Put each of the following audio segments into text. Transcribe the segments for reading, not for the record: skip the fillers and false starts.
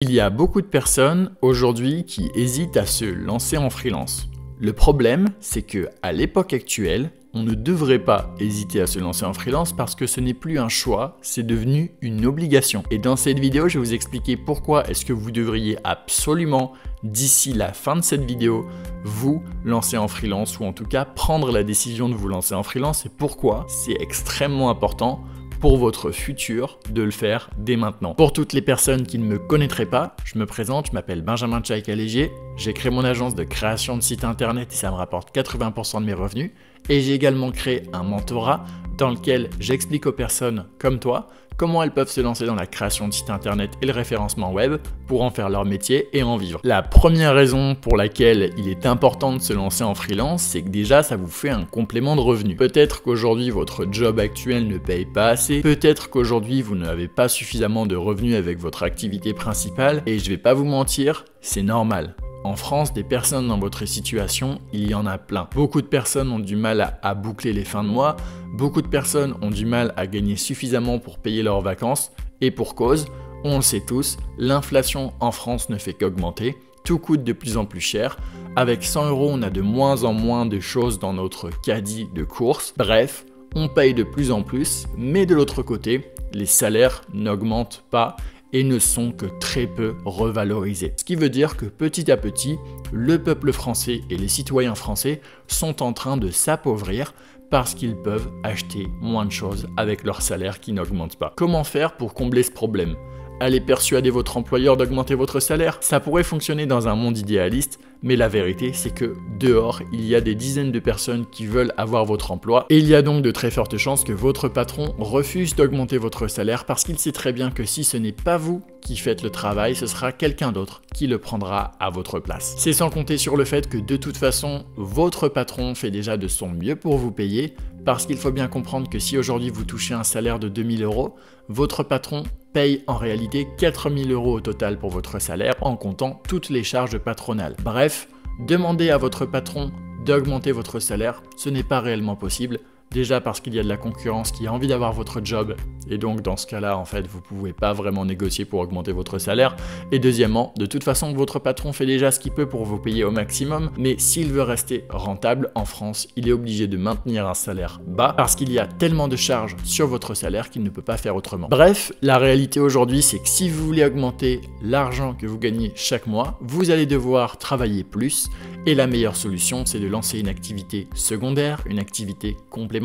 Il y a beaucoup de personnes aujourd'hui qui hésitent à se lancer en freelance. Le problème, c'est que à l'époque actuelle, on ne devrait pas hésiter à se lancer en freelance parce que ce n'est plus un choix, c'est devenu une obligation. Et dans cette vidéo, je vais vous expliquer pourquoi est-ce que vous devriez absolument, d'ici la fin de cette vidéo, vous lancer en freelance ou en tout cas prendre la décision de vous lancer en freelance et pourquoi c'est extrêmement important pour votre futur de le faire dès maintenant. Pour toutes les personnes qui ne me connaîtraient pas, je me présente, je m'appelle Benjamin Tchaïka-Léger, j'ai créé mon agence de création de sites internet et ça me rapporte 80% de mes revenus et j'ai également créé un mentorat dans lequel j'explique aux personnes comme toi comment elles peuvent se lancer dans la création de sites internet et le référencement web pour en faire leur métier et en vivre. La première raison pour laquelle il est important de se lancer en freelance, c'est que déjà ça vous fait un complément de revenus. Peut-être qu'aujourd'hui votre job actuel ne paye pas assez, peut-être qu'aujourd'hui vous n'avez pas suffisamment de revenus avec votre activité principale et je vais pas vous mentir, c'est normal. En France, des personnes dans votre situation, il y en a plein. Beaucoup de personnes ont du mal à boucler les fins de mois, beaucoup de personnes ont du mal à gagner suffisamment pour payer leurs vacances, et pour cause, on le sait tous, l'inflation en France ne fait qu'augmenter, tout coûte de plus en plus cher, avec 100 €, on a de moins en moins de choses dans notre caddie de course, bref, on paye de plus en plus, mais de l'autre côté, les salaires n'augmentent pas, et ne sont que très peu revalorisés. Ce qui veut dire que petit à petit, le peuple français et les citoyens français sont en train de s'appauvrir parce qu'ils peuvent acheter moins de choses avec leur salaire qui n'augmente pas. Comment faire pour combler ce problème ? Allez persuader votre employeur d'augmenter votre salaire ? Ça pourrait fonctionner dans un monde idéaliste, mais la vérité c'est que dehors, il y a des dizaines de personnes qui veulent avoir votre emploi et il y a donc de très fortes chances que votre patron refuse d'augmenter votre salaire parce qu'il sait très bien que si ce n'est pas vous qui faites le travail, ce sera quelqu'un d'autre qui le prendra à votre place. C'est sans compter sur le fait que de toute façon, votre patron fait déjà de son mieux pour vous payer parce qu'il faut bien comprendre que si aujourd'hui vous touchez un salaire de 2 000 €, votre patron paye en réalité 4 000 € au total pour votre salaire en comptant toutes les charges patronales. Bref, demandez à votre patron d'augmenter votre salaire, ce n'est pas réellement possible. Déjà parce qu'il y a de la concurrence qui a envie d'avoir votre job et donc dans ce cas-là, en fait, vous ne pouvez pas vraiment négocier pour augmenter votre salaire. Et deuxièmement, de toute façon, votre patron fait déjà ce qu'il peut pour vous payer au maximum, mais s'il veut rester rentable en France, il est obligé de maintenir un salaire bas parce qu'il y a tellement de charges sur votre salaire qu'il ne peut pas faire autrement. Bref, la réalité aujourd'hui, c'est que si vous voulez augmenter l'argent que vous gagnez chaque mois, vous allez devoir travailler plus et la meilleure solution, c'est de lancer une activité secondaire, une activité complémentaire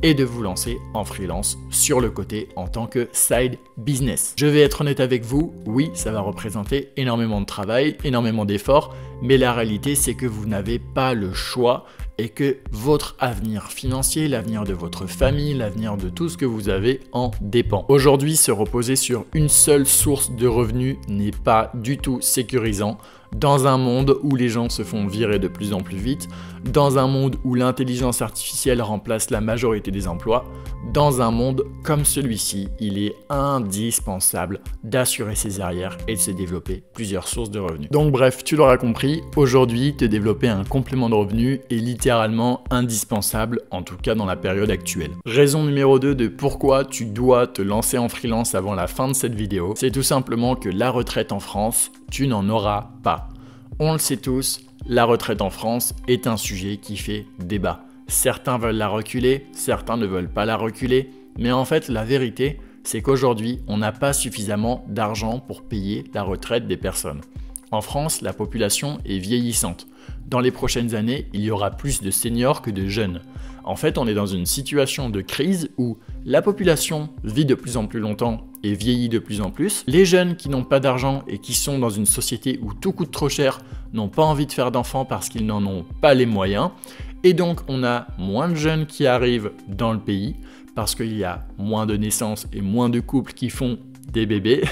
et de vous lancer en freelance sur le côté en tant que side business. Je vais être honnête avec vous, oui, ça va représenter énormément de travail, énormément d'efforts, mais la réalité c'est que vous n'avez pas le choix et que votre avenir financier, l'avenir de votre famille, l'avenir de tout ce que vous avez en dépend. Aujourd'hui, se reposer sur une seule source de revenus n'est pas du tout sécurisant. Dans un monde où les gens se font virer de plus en plus vite, dans un monde où l'intelligence artificielle remplace la majorité des emplois, dans un monde comme celui-ci, il est indispensable d'assurer ses arrières et de se développer plusieurs sources de revenus. Donc bref, tu l'auras compris, aujourd'hui, te développer un complément de revenus est littéralement indispensable, en tout cas dans la période actuelle. Raison numéro 2 de pourquoi tu dois te lancer en freelance avant la fin de cette vidéo, c'est tout simplement que la retraite en France, tu n'en auras pas. On le sait tous, la retraite en France est un sujet qui fait débat. Certains veulent la reculer, certains ne veulent pas la reculer, mais en fait la vérité c'est qu'aujourd'hui on n'a pas suffisamment d'argent pour payer la retraite des personnes. En France, la population est vieillissante. Dans les prochaines années, il y aura plus de seniors que de jeunes. En fait, on est dans une situation de crise où la population vit de plus en plus longtemps et vieillit de plus en plus. Les jeunes qui n'ont pas d'argent et qui sont dans une société où tout coûte trop cher n'ont pas envie de faire d'enfants parce qu'ils n'en ont pas les moyens. Et donc, on a moins de jeunes qui arrivent dans le pays parce qu'il y a moins de naissances et moins de couples qui font des bébés.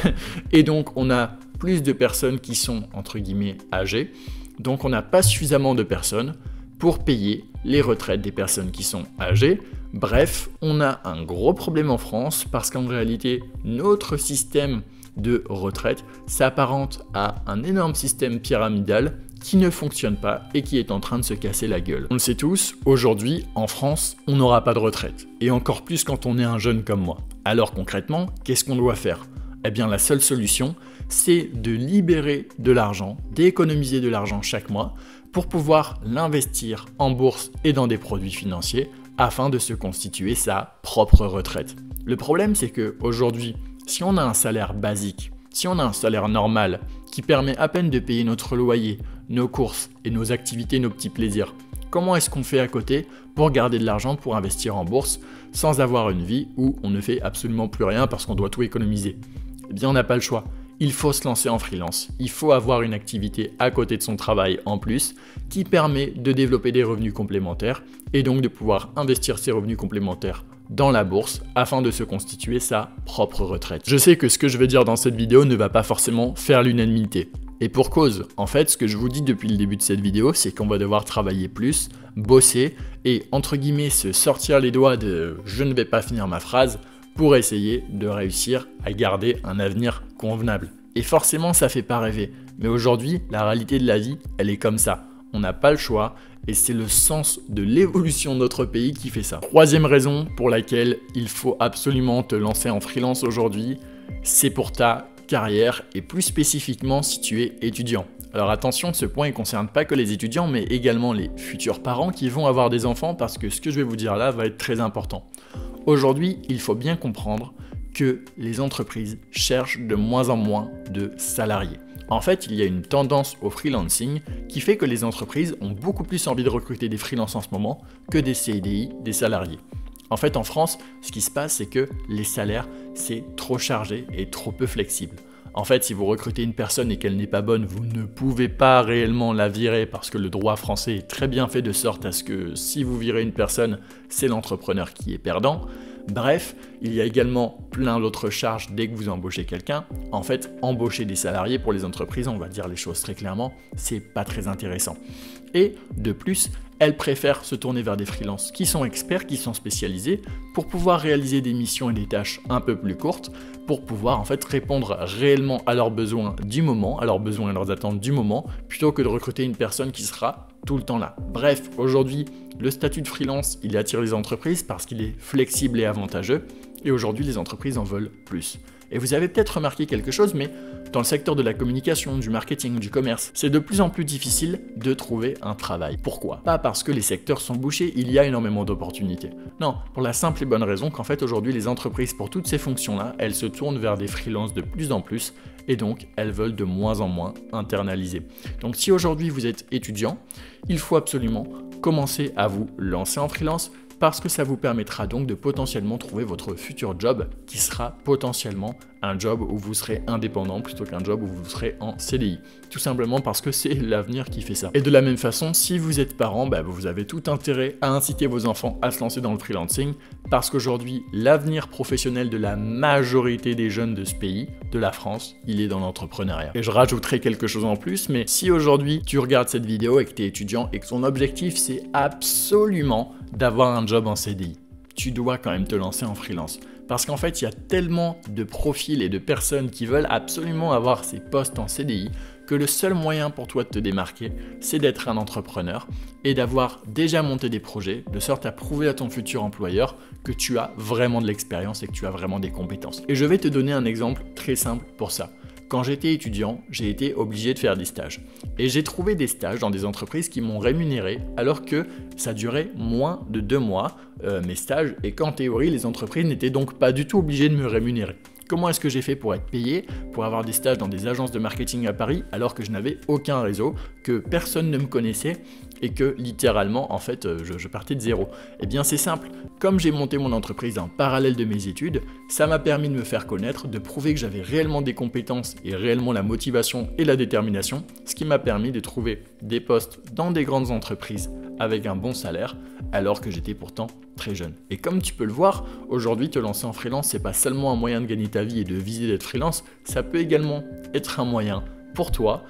Et donc, on a plus de personnes qui sont, entre guillemets, âgées. Donc, on n'a pas suffisamment de personnes pour payer les retraites des personnes qui sont âgées. Bref, on a un gros problème en France parce qu'en réalité, notre système de retraite s'apparente à un énorme système pyramidal qui ne fonctionne pas et qui est en train de se casser la gueule. On le sait tous, aujourd'hui, en France, on n'aura pas de retraite. Et encore plus quand on est un jeune comme moi. Alors concrètement, qu'est-ce qu'on doit faire ? Eh bien la seule solution, c'est de libérer de l'argent, d'économiser de l'argent chaque mois pour pouvoir l'investir en bourse et dans des produits financiers afin de se constituer sa propre retraite. Le problème, c'est qu'aujourd'hui, si on a un salaire basique, si on a un salaire normal qui permet à peine de payer notre loyer, nos courses et nos activités, nos petits plaisirs, comment est-ce qu'on fait à côté pour garder de l'argent pour investir en bourse sans avoir une vie où on ne fait absolument plus rien parce qu'on doit tout économiser? Eh bien, on n'a pas le choix. Il faut se lancer en freelance. Il faut avoir une activité à côté de son travail en plus qui permet de développer des revenus complémentaires et donc de pouvoir investir ces revenus complémentaires dans la bourse afin de se constituer sa propre retraite. Je sais que ce que je vais dire dans cette vidéo ne va pas forcément faire l'unanimité. Et pour cause, en fait, ce que je vous dis depuis le début de cette vidéo, c'est qu'on va devoir travailler plus, bosser et entre guillemets se sortir les doigts de « je ne vais pas finir ma phrase » pour essayer de réussir à garder un avenir convenable. Et forcément, ça fait pas rêver. Mais aujourd'hui, la réalité de la vie, elle est comme ça. On n'a pas le choix et c'est le sens de l'évolution de notre pays qui fait ça. Troisième raison pour laquelle il faut absolument te lancer en freelance aujourd'hui, c'est pour ta carrière et plus spécifiquement si tu es étudiant. Alors attention, ce point ne concerne pas que les étudiants mais également les futurs parents qui vont avoir des enfants parce que ce que je vais vous dire là va être très important. Aujourd'hui, il faut bien comprendre que les entreprises cherchent de moins en moins de salariés. En fait, il y a une tendance au freelancing qui fait que les entreprises ont beaucoup plus envie de recruter des freelances en ce moment que des CDI, des salariés. En fait, en France, ce qui se passe, c'est que les salaires, c'est trop chargé et trop peu flexible. En fait, si vous recrutez une personne et qu'elle n'est pas bonne, vous ne pouvez pas réellement la virer parce que le droit français est très bien fait de sorte à ce que si vous virez une personne, c'est l'entrepreneur qui est perdant. Bref, il y a également plein d'autres charges dès que vous embauchez quelqu'un. En fait, embaucher des salariés pour les entreprises, on va dire les choses très clairement, c'est pas très intéressant. Et de plus, elles préfèrent se tourner vers des freelances qui sont experts, qui sont spécialisés pour pouvoir réaliser des missions et des tâches un peu plus courtes pour pouvoir en fait répondre réellement à leurs besoins du moment, à leurs besoins et leurs attentes du moment, plutôt que de recruter une personne qui sera tout le temps là. Bref, aujourd'hui, le statut de freelance, il attire les entreprises parce qu'il est flexible et avantageux et aujourd'hui, les entreprises en veulent plus. Et vous avez peut-être remarqué quelque chose, mais dans le secteur de la communication, du marketing, du commerce, c'est de plus en plus difficile de trouver un travail. Pourquoi? Pas parce que les secteurs sont bouchés, il y a énormément d'opportunités. Non, pour la simple et bonne raison qu'en fait aujourd'hui les entreprises pour toutes ces fonctions-là, elles se tournent vers des freelances de plus en plus et donc elles veulent de moins en moins internaliser. Donc si aujourd'hui vous êtes étudiant, il faut absolument commencer à vous lancer en freelance parce que ça vous permettra donc de potentiellement trouver votre futur job qui sera potentiellement un job où vous serez indépendant plutôt qu'un job où vous serez en CDI. Tout simplement parce que c'est l'avenir qui fait ça. Et de la même façon, si vous êtes parent, vous avez tout intérêt à inciter vos enfants à se lancer dans le freelancing parce qu'aujourd'hui, l'avenir professionnel de la majorité des jeunes de ce pays, de la France, il est dans l'entrepreneuriat. Et je rajouterai quelque chose en plus, mais si aujourd'hui tu regardes cette vidéo et que tu es étudiant et que ton objectif c'est absolument d'avoir un job en CDI, tu dois quand même te lancer en freelance. Parce qu'en fait, il y a tellement de profils et de personnes qui veulent absolument avoir ces postes en CDI que le seul moyen pour toi de te démarquer, c'est d'être un entrepreneur et d'avoir déjà monté des projets de sorte à prouver à ton futur employeur que tu as vraiment de l'expérience et que tu as vraiment des compétences. Et je vais te donner un exemple très simple pour ça. Quand j'étais étudiant, j'ai été obligé de faire des stages. Et j'ai trouvé des stages dans des entreprises qui m'ont rémunéré alors que ça durait moins de 2 mois, mes stages, et qu'en théorie, les entreprises n'étaient donc pas du tout obligées de me rémunérer. Comment est-ce que j'ai fait pour être payé, pour avoir des stages dans des agences de marketing à Paris alors que je n'avais aucun réseau, que personne ne me connaissait et que littéralement en fait je partais de zéro? Eh bien c'est simple, comme j'ai monté mon entreprise en parallèle de mes études, ça m'a permis de me faire connaître, de prouver que j'avais réellement des compétences et réellement la motivation et la détermination, ce qui m'a permis de trouver des postes dans des grandes entreprises avec un bon salaire alors que j'étais pourtant très jeune. Et comme tu peux le voir, aujourd'hui te lancer en freelance, c'est pas seulement un moyen de gagner ta vie et de viser d'être freelance, ça peut également être un moyen pour toi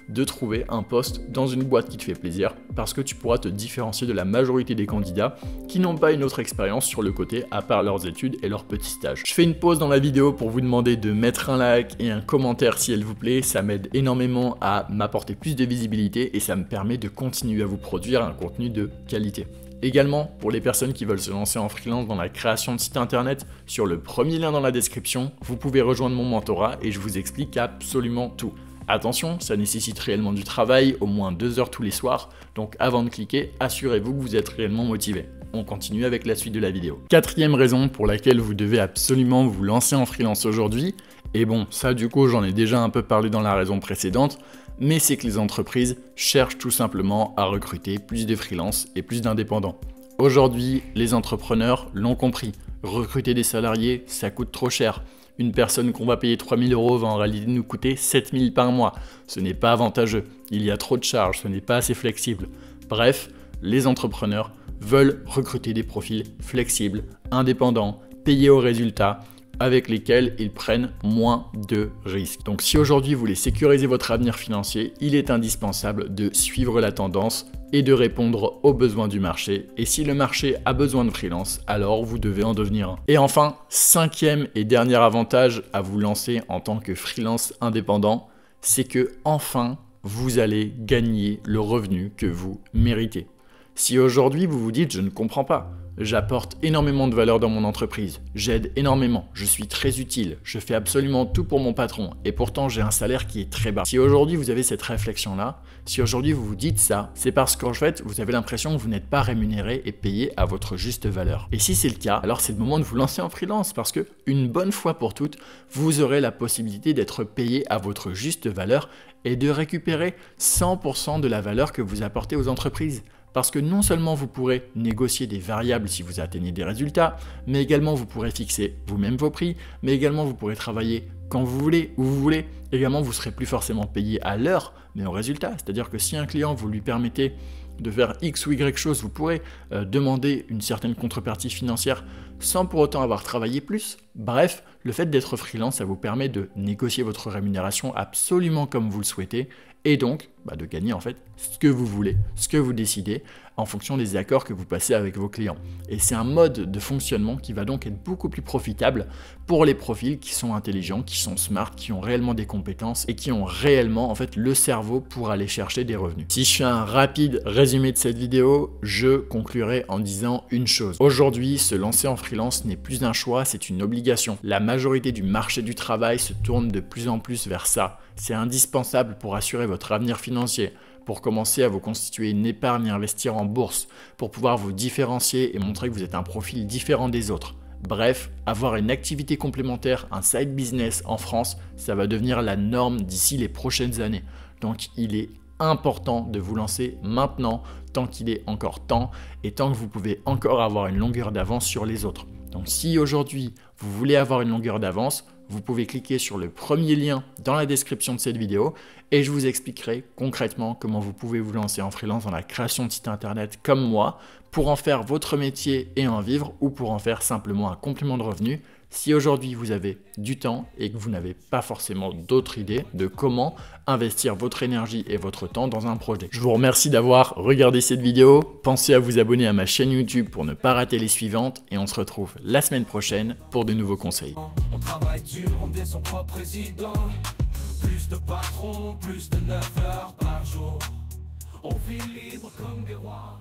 de trouver un poste dans une boîte qui te fait plaisir parce que tu pourras te différencier de la majorité des candidats qui n'ont pas une autre expérience sur le côté à part leurs études et leurs petits stages. Je fais une pause dans la vidéo pour vous demander de mettre un like et un commentaire si elle vous plaît, ça m'aide énormément à m'apporter plus de visibilité et ça me permet de continuer à vous produire un contenu de qualité. Également, pour les personnes qui veulent se lancer en freelance dans la création de sites internet, sur le premier lien dans la description, vous pouvez rejoindre mon mentorat et je vous explique absolument tout. Attention, ça nécessite réellement du travail, au moins 2 heures tous les soirs, donc avant de cliquer, assurez-vous que vous êtes réellement motivé. On continue avec la suite de la vidéo. 4e raison pour laquelle vous devez absolument vous lancer en freelance aujourd'hui, et bon, ça du coup j'en ai déjà un peu parlé dans la raison précédente, mais c'est que les entreprises cherchent tout simplement à recruter plus de freelances et plus d'indépendants. Aujourd'hui, les entrepreneurs l'ont compris, recruter des salariés, ça coûte trop cher. Une personne qu'on va payer 3 000 € va en réalité nous coûter 7 000 par mois. Ce n'est pas avantageux, il y a trop de charges, ce n'est pas assez flexible. Bref, les entrepreneurs veulent recruter des profils flexibles, indépendants, payés au résultat, avec lesquels ils prennent moins de risques. Donc si aujourd'hui vous voulez sécuriser votre avenir financier, il est indispensable de suivre la tendance et de répondre aux besoins du marché. Et si le marché a besoin de freelance, alors vous devez en devenir un. Et enfin, 5e et dernier avantage à vous lancer en tant que freelance indépendant, c'est que enfin vous allez gagner le revenu que vous méritez. Si aujourd'hui vous vous dites « je ne comprends pas », j'apporte énormément de valeur dans mon entreprise, j'aide énormément, je suis très utile, je fais absolument tout pour mon patron et pourtant j'ai un salaire qui est très bas. Si aujourd'hui vous avez cette réflexion-là, si aujourd'hui vous vous dites ça, c'est parce qu'en fait vous avez l'impression que vous n'êtes pas rémunéré et payé à votre juste valeur. Et si c'est le cas, alors c'est le moment de vous lancer en freelance parce que une bonne fois pour toutes, vous aurez la possibilité d'être payé à votre juste valeur et de récupérer 100% de la valeur que vous apportez aux entreprises. Parce que non seulement vous pourrez négocier des variables si vous atteignez des résultats, mais également vous pourrez fixer vous-même vos prix, mais également vous pourrez travailler quand vous voulez, où vous voulez. Également, vous ne serez plus forcément payé à l'heure, mais au résultat. C'est-à-dire que si un client, vous lui permettez de faire X ou Y chose, vous pourrez demander une certaine contrepartie financière sans pour autant avoir travaillé plus. Bref, le fait d'être freelance, ça vous permet de négocier votre rémunération absolument comme vous le souhaitez et donc de gagner en fait ce que vous voulez, ce que vous décidez en fonction des accords que vous passez avec vos clients. Et c'est un mode de fonctionnement qui va donc être beaucoup plus profitable pour les profils qui sont intelligents, qui sont smart, qui ont réellement des compétences et qui ont réellement en fait le cerveau pour aller chercher des revenus. Si je fais un rapide résumé de cette vidéo, je conclurai en disant une chose. Aujourd'hui, se lancer en freelance n'est plus un choix, c'est une obligation. La majorité du marché du travail se tourne de plus en plus vers ça. C'est indispensable pour assurer votre avenir financier, pour commencer à vous constituer une épargne et investir en bourse, pour pouvoir vous différencier et montrer que vous êtes un profil différent des autres. Bref, avoir une activité complémentaire, un side business en France, ça va devenir la norme d'ici les prochaines années. Donc il est important de vous lancer maintenant, tant qu'il est encore temps et tant que vous pouvez encore avoir une longueur d'avance sur les autres. Donc si aujourd'hui vous voulez avoir une longueur d'avance, vous pouvez cliquer sur le premier lien dans la description de cette vidéo et je vous expliquerai concrètement comment vous pouvez vous lancer en freelance dans la création de sites internet comme moi pour en faire votre métier et en vivre ou pour en faire simplement un complément de revenu si aujourd'hui vous avez du temps et que vous n'avez pas forcément d'autres idées de comment investir votre énergie et votre temps dans un projet. Je vous remercie d'avoir regardé cette vidéo. Pensez à vous abonner à ma chaîne YouTube pour ne pas rater les suivantes et on se retrouve la semaine prochaine pour de nouveaux conseils. On travaille dur, on est son propre président. Plus de patrons, plus de 9 heures par jour. On vit libre comme des rois.